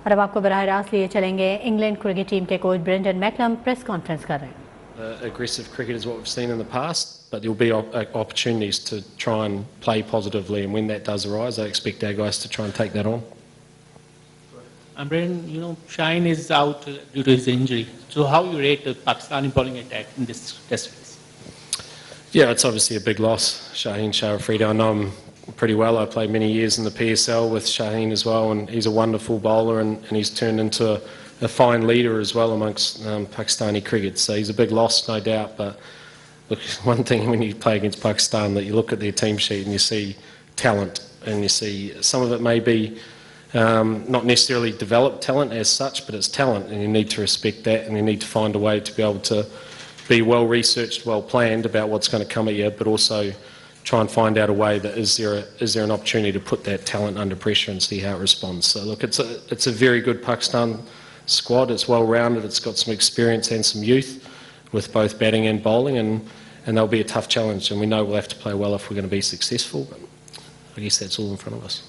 और अब आपको बराह रास्त लिए चलेंगे इंग्लैंड क्रिकेट टीम के coach Brendon McCullum press conference कर रहे हैं. Aggressive cricket is what we've seen in the past, but there will be opportunities to try and play positively, and when that does arise, I expect our guys to try and take that on. And Brendon, Shaheen is out due to his injury. So how you rate the Pakistani bowling attack in this test series? Yeah, it's obviously a big loss. Shaheen Sharafrida, I know him pretty well. I played many years in the PSL with Shaheen as well, and he's a wonderful bowler, and he's turned into a fine leader as well amongst Pakistani cricket. So he's a big loss, no doubt. But look, one thing when you play against Pakistan, that you look at their team sheet and you see talent, and you see some of it may be not necessarily developed talent as such, but it's talent, and you need to respect that, and you need to find a way to be able to be well researched, well planned about what's going to come at you, but also try and find out a way that is there an opportunity to put that talent under pressure and see how it responds. So look, it's a very good Pakistan squad. It's well rounded. It's got some experience and some youth with both batting and bowling, and they'll be a tough challenge. And we know we'll have to play well if we're going to be successful. But I guess that's all in front of us.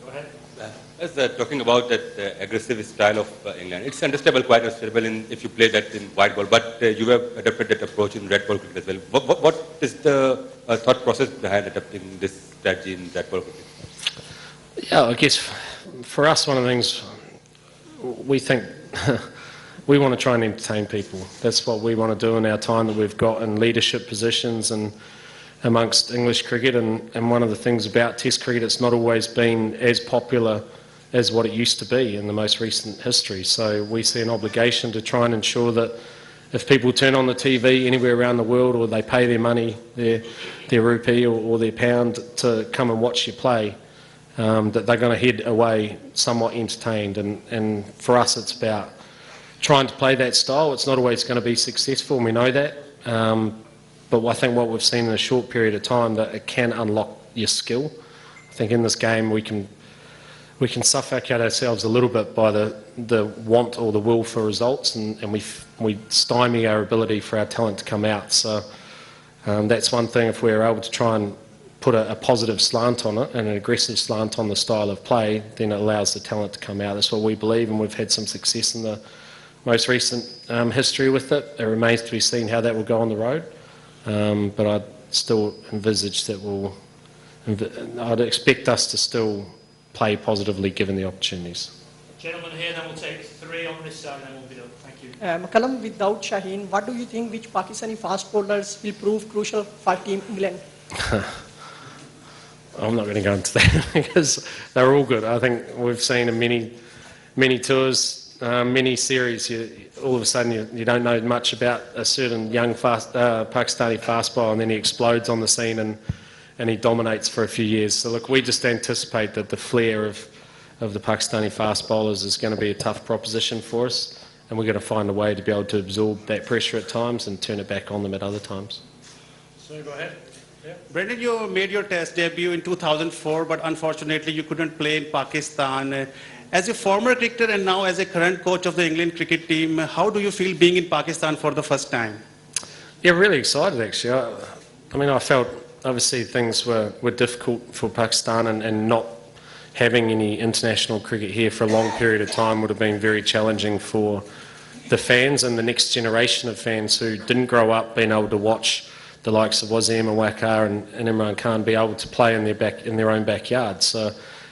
Go ahead. Talking about that aggressive style of England, it's understandable, quite understandable if you play that in white ball, but you have adopted that approach in red ball cricket as well. What is the thought process behind adopting this strategy in red ball cricket? Yeah, I guess for us, one of the things we think we want to try and entertain people. That's what we want to do in our time that we've got in leadership positions and amongst English cricket. And one of the things about Test cricket, it's not always been as popular as what it used to be in the most recent history. So we see an obligation to try and ensure that if people turn on the TV anywhere around the world, or they pay their money, their rupee or their pound to come and watch you play, that they're going to head away somewhat entertained. And for us, it's about trying to play that style. It's not always going to be successful, and we know that. But I think what we've seen in a short period of time, that it can unlock your skill. I think in this game we can suffocate ourselves a little bit by the want or the will for results, and we stymie our ability for our talent to come out. So that's one thing. If we're able to try and put a positive slant on it and an aggressive slant on the style of play, then it allows the talent to come out. That's what we believe, and we've had some success in the most recent history with it. It remains to be seen how that will go on the road, but I'd still envisage that I'd expect us to still play positively given the opportunities. Gentlemen here, then we'll take three on this side and then we'll be done. Thank you. McCullum, without Shaheen, what do you think which Pakistani fast bowlers will prove crucial for Team England? I'm not going to go into that because they're all good. I think we've seen in many tours, many series, all of a sudden you don't know much about a certain young Pakistani fast bowler, and then he explodes on the scene and he dominates for a few years. So look, we just anticipate that the flair of the Pakistani fast bowlers is going to be a tough proposition for us, and we're going to find a way to be able to absorb that pressure at times and turn it back on them at other times. So go ahead. Yeah. Brendon, you made your test debut in 2004, but unfortunately you couldn't play in Pakistan. As a former cricketer and now as a current coach of the England cricket team, how do you feel being in Pakistan for the first time? Yeah, really excited actually. I mean, I felt obviously things were difficult for Pakistan, and not having any international cricket here for a long period of time would have been very challenging for the fans and the next generation of fans who didn't grow up being able to watch the likes of Wasim and Waqar and Imran Khan be able to play in their own backyard. So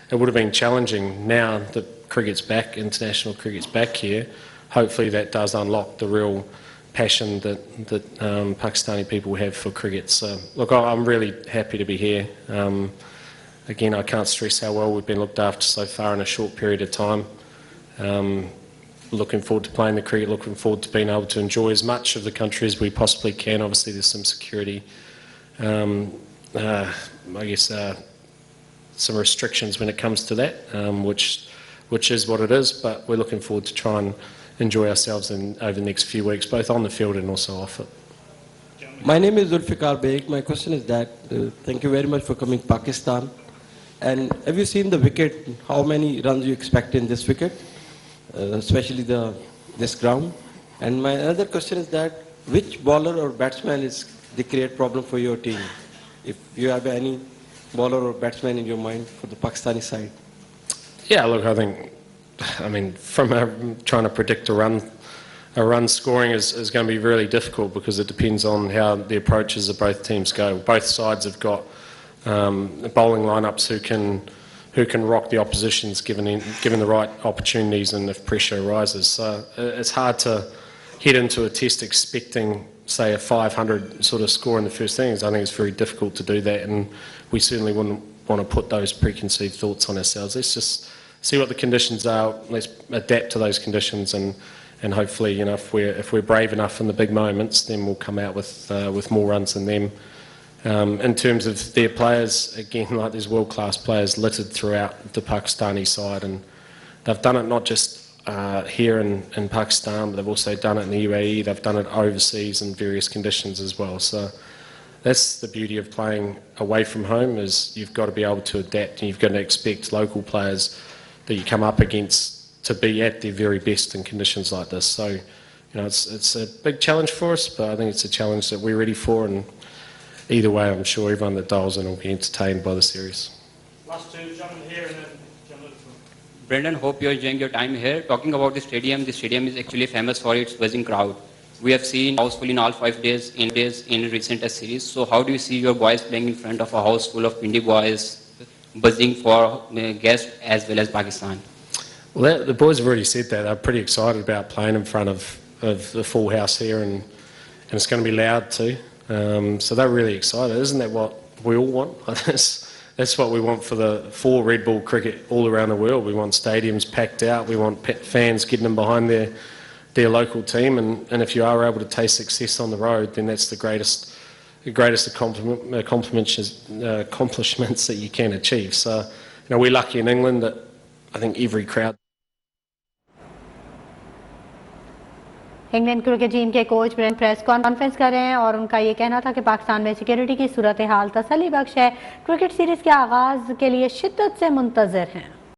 it would have been challenging. Now that cricket's back, international cricket's back here, hopefully that does unlock the real passion that Pakistani people have for cricket. So look, I'm really happy to be here. Again, I can't stress how well we've been looked after so far in a short period of time. Looking forward to playing the cricket, looking forward to being able to enjoy as much of the country as we possibly can. Obviously there's some security, I guess some restrictions when it comes to that, which is what it is, but we're looking forward to try and enjoy ourselves over the next few weeks, both on the field and also off it. My name is Zulfikar Beg. My question is that, thank you very much for coming to Pakistan. And have you seen the wicket? How many runs you expect in this wicket, especially this ground? And my other question is that, which bowler or batsman is the create problem for your team? If you have any bowler or batsman in your mind for the Pakistani side? Yeah, look, I think I mean, trying to predict a run scoring is going to be really difficult because it depends on how the approaches of both teams go. Both sides have got bowling lineups who can rock the oppositions given the right opportunities and if pressure arises. So it's hard to head into a test expecting, say, a 500 sort of score in the first innings. I think it's very difficult to do that, and we certainly wouldn't want to put those preconceived thoughts on ourselves. Let's just see what the conditions are. Let's adapt to those conditions, and hopefully, you know, if we're brave enough in the big moments, then we'll come out with more runs than them. In terms of their players, again, like there's world-class players littered throughout the Pakistani side, and they've done it not just here in Pakistan, but they've also done it in the UAE. They've done it overseas in various conditions as well. So that's the beauty of playing away from home, is you've got to be able to adapt, and you've got to expect local players that you come up against to be at their very best in conditions like this. So, you know, it's a big challenge for us, but I think it's a challenge that we're ready for, and either way, I'm sure everyone that dials in will be entertained by the series. Last two, gentlemen here and then gentlemen. Brendon, hope you're enjoying your time here. Talking about the stadium is actually famous for its buzzing crowd. We have seen houseful in all 5 days in recent Test series. So how do you see your boys playing in front of a house full of Pindi boys, buzzing for guests as well as Pakistan? Well, the boys have already said that. They're pretty excited about playing in front of the full house here, and it's going to be loud too. So they're really excited. Isn't that what we all want? That's what we want for red ball cricket all around the world. We want stadiums packed out. We want fans getting them behind their local team. And if you are able to taste success on the road, then that's the greatest accomplishments that you can achieve. So, you know, we're lucky in England that I think every crowd. England cricket team के coach Brendon press conference कर रहे हैं और उनका ये कहना था कि पाकिस्तान में सिक्योरिटी की सूरत हाल तसल्ली बख्श है। क्रिकेट सीरीज के आगाज के लिए शिद्दत से मुंतज़िर हैं।